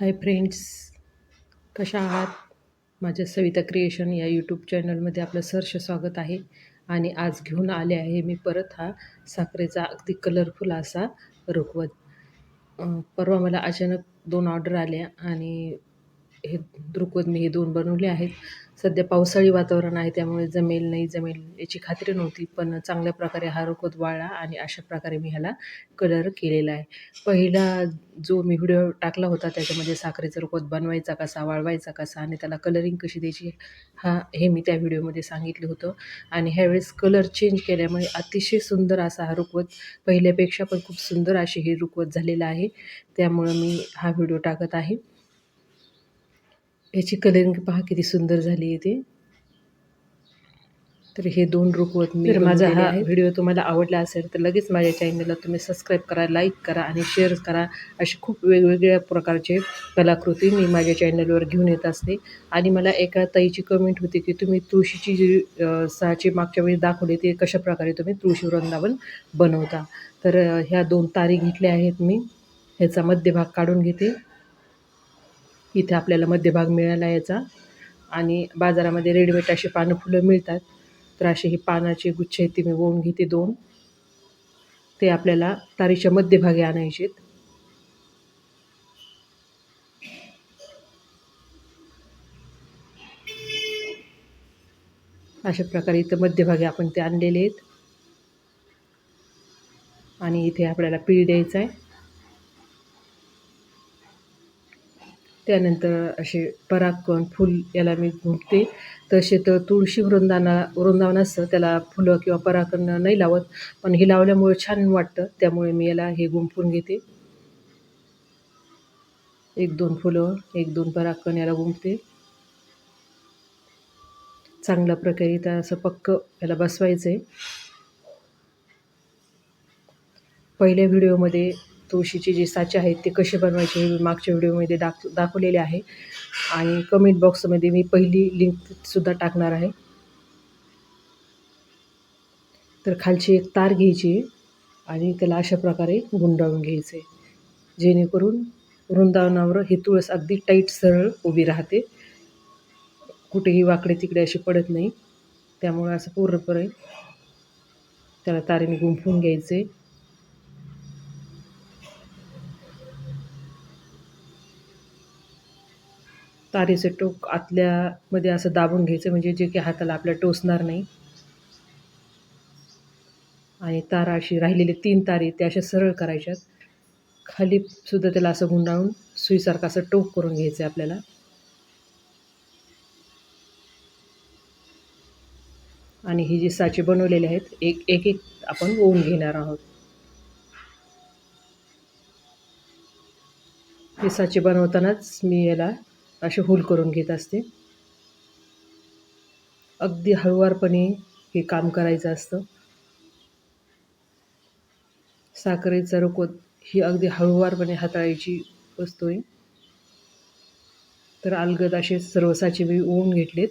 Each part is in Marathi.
हाय फ्रेंड्स, कशा आहात? माझ्या सविता क्रिएशन या यूट्यूब चॅनलमध्ये आपलं सहर्ष स्वागत आहे. आणि आज घेऊन आले आहे मी परत हा साखरेचा अगदी कलरफुल असा रुखवत. परवा मला अचानक 2 ऑर्डर आल्या आणि हे रुखवत मी हे 2 बनवले आहेत. सध्या पावसाळी वातावरण आहे, त्यामुळे जमेल नाही जमेल याची खात्री नव्हती, पण चांगल्या प्रकारे हा रुखवत वाळला आणि अशा प्रकारे मी ह्याला कलर केलेला आहे. पहिला जो मी व्हिडिओ टाकला होता त्याच्यामध्ये साखरेचा रुखवत बनवायचा कसा, वाळवायचा कसा आणि त्याला कलरिंग कशी द्यायची, हे मी त्या व्हिडिओमध्ये सांगितलं होतं. आणि ह्यावेळेस कलर चेंज केल्यामुळे अतिशय सुंदर असा हा रुखवत, पहिल्यापेक्षा पण खूप सुंदर अशी हे रुखवत झालेलं आहे. त्यामुळं मी हा व्हिडिओ टाकत आहे. याची कलरिंग पहा किती सुंदर झाली आहे ते. तर हे 2 रुखवत मी जर माझा हा व्हिडिओ तुम्हाला आवडला असेल तर लगेच माझ्या चॅनलला तुम्ही सबस्क्राईब करा, लाईक करा आणि शेअर करा. असे खूप वेगवेगळ्या प्रकारचे कलाकृती मी माझ्या चॅनलवर घेऊन येत असते. आणि मला एका ताईची कमेंट होती की तुम्ही तुळशीची जी साचे मागच्या वेळी दाखवले ते कशाप्रकारे तुम्ही तुळशी वृंदावन बनवता. तर ह्या 2 तारी घेतल्या आहेत मी. ह्याचा मध्यभाग काढून घेते. इथे आपल्याला मध्यभाग मिळाला याचा. आणि बाजारामध्ये रेडीमेड अशी पानं फुलं मिळतात. तर असे हे पानाचे गुच्छ आहेत ते मी ओवून घेते 2. ते आपल्याला तारीच्या मध्यभागी आणायचे आहेत. अशा प्रकारे इथं मध्यभागी आपण ते आणलेले आहेत. आणि इथे आपल्याला पीळ द्यायचा आहे. त्यानंतर असे परागकण फूल याला मी गुंफते. तसे तर तुळशी वृंदावन असतं त्याला फुलं किंवा परागकण नाही लावत, पण हे लावल्यामुळे छान वाटतं, त्यामुळे मी याला हे गुंफून घेते. 1-2 फुलं, 1-2 परागकण याला गुंफते. चांगल्या प्रकारे इथं असं पक्क याला बसवायचं आहे. पहिल्या व्हिडिओमध्ये तुळशीचे जे साचे आहेत ते कसे बनवायचे हे मी मागच्या व्हिडिओमध्ये दाखवलेले आहे. आणि कमेंट बॉक्समध्ये मी पहिली लिंकसुद्धा टाकणार आहे. तर खालची एक तार घ्यायची आणि त्याला अशा प्रकारे गुंडाळून घ्यायचे, जेणेकरून वृंदावनावर ही तुळस अगदी टाईट सरळ उभी राहते, कुठेही वाकडे तिकडे अशी पडत नाही. त्यामुळे असं पूर्णपणे त्याला तारेने गुंफून घ्यायचे. तारेचं टोक आतल्यामध्ये असं दाबून घ्यायचं, म्हणजे जे की हाताला आपल्या टोचणार नाही. आणि तारा अशी राहिलेले 3 तारे त्या अशा सरळ करायच्यात. खाली सुद्धा त्याला असं गुंडाळून सुईसारखं असं टोक करून घ्यायचं आहे आपल्याला. आणि हे जे साचे बनवलेले आहेत एक आपण ओवून घेणार आहोत. हे साचे बनवतानाच मी याला असे होल करून घेत असते. अगदी हळुवारपणे हे काम करायचं असतं. साखरेचा रुखवत ही अगदी हळुवारपणे हाताळायची वस्तू आहे. तर अलगद असे सर्व साचे मी ओवून घेतलेत.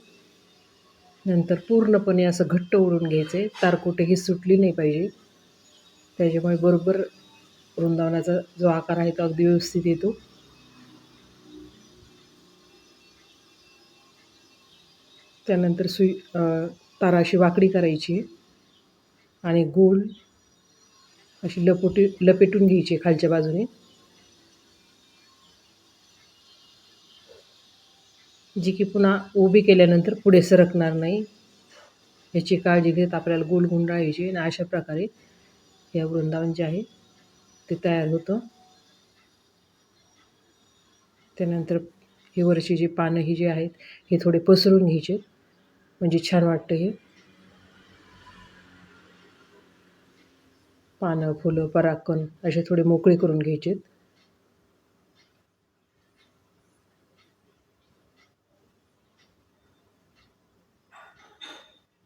नंतर पूर्णपणे असं घट्ट ओढून घ्यायचे, तार कुठेही सुटली नाही पाहिजे. त्याच्यामुळे बरोबर वृंदावनाचा जो आकार आहे तो अगदी व्यवस्थित येतो. त्यानंतर तारा अशी वाकडी करायची आणि गोल अशी लपेटून घ्यायची खालच्या बाजूने, जी की पुन्हा उभी केल्यानंतर पुढे सरकणार नाही याची काळजी घेत आपल्याला गोल गुंडाळायची. आणि अशा प्रकारे या वृंदावन जे आहे ते तयार होतं. त्यानंतर ही वरची जी पानं ही जी आहेत हे थोडे पसरून घ्यायचे, म्हणजे छान वाटतं हे. पानं, फुलं, परागकण असे थोडे मोकळे करून घ्यायचे.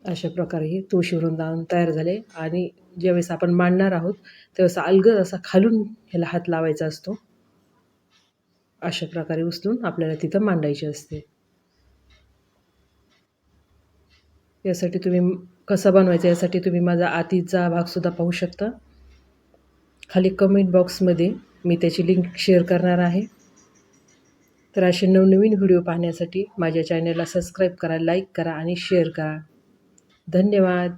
अशा प्रकारे हे तुळशी वृंदावन तयार झाले. आणि ज्यावेळेस आपण मांडणार आहोत त्यावेळेस अलगद असा खालून ह्याला हात लावायचा असतो. अशा प्रकारे उचलून आपल्याला तिथं मांडायचे असते. यासाठी तुम्ही कसा बनवायचा यासाठी तुम्ही माझा आधीचा भागसुद्धा पाहू शकता. खाली कमेंट बॉक्समध्ये मी त्याची लिंक शेअर करणार आहे. तर असे नवनवीन व्हिडिओ पाहण्यासाठी माझ्या चॅनलला सबस्क्राईब करा, लाईक करा आणि शेअर करा. धन्यवाद.